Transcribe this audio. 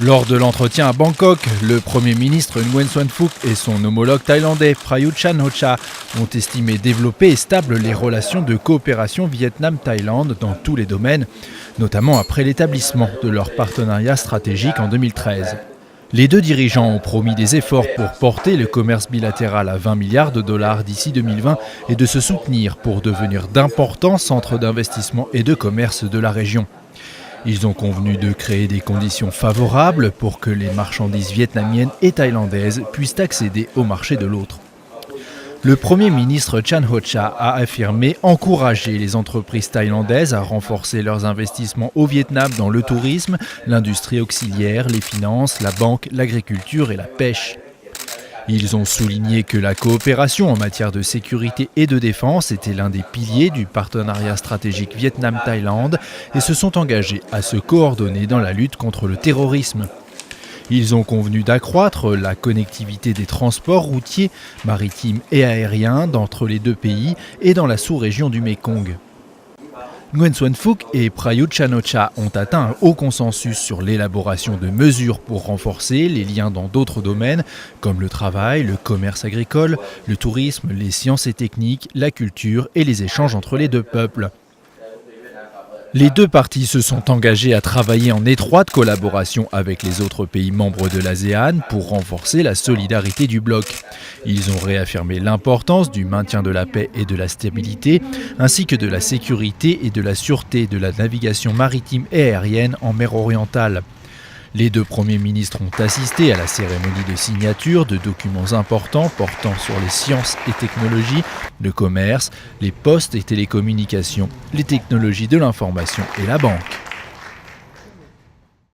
Lors de l'entretien à Bangkok, le Premier ministre Nguyen Xuan Phuc et son homologue thaïlandais Prayut Chan-o-cha ont estimé développer et stable les relations de coopération Vietnam-Thaïlande dans tous les domaines, notamment après l'établissement de leur partenariat stratégique en 2013. Les deux dirigeants ont promis des efforts pour porter le commerce bilatéral à 20 milliards de dollars d'ici 2020 et de se soutenir pour devenir d'importants centres d'investissement et de commerce de la région. Ils ont convenu de créer des conditions favorables pour que les marchandises vietnamiennes et thaïlandaises puissent accéder au marché de l'autre. Le Premier ministre Chan Ho-cha a affirmé encourager les entreprises thaïlandaises à renforcer leurs investissements au Vietnam dans le tourisme, l'industrie auxiliaire, les finances, la banque, l'agriculture et la pêche. Ils ont souligné que la coopération en matière de sécurité et de défense était l'un des piliers du partenariat stratégique Vietnam-Thaïlande et se sont engagés à se coordonner dans la lutte contre le terrorisme. Ils ont convenu d'accroître la connectivité des transports routiers, maritimes et aériens entre les deux pays et dans la sous-région du Mékong. Nguyen Xuan Phuc et Prayut Chan-o-cha ont atteint un haut consensus sur l'élaboration de mesures pour renforcer les liens dans d'autres domaines comme le travail, le commerce agricole, le tourisme, les sciences et techniques, la culture et les échanges entre les deux peuples. Les deux parties se sont engagées à travailler en étroite collaboration avec les autres pays membres de l'ASEAN pour renforcer la solidarité du bloc. Ils ont réaffirmé l'importance du maintien de la paix et de la stabilité, ainsi que de la sécurité et de la sûreté de la navigation maritime et aérienne en mer orientale. Les deux premiers ministres ont assisté à la cérémonie de signature de documents importants portant sur les sciences et technologies, le commerce, les postes et télécommunications, les technologies de l'information et la banque.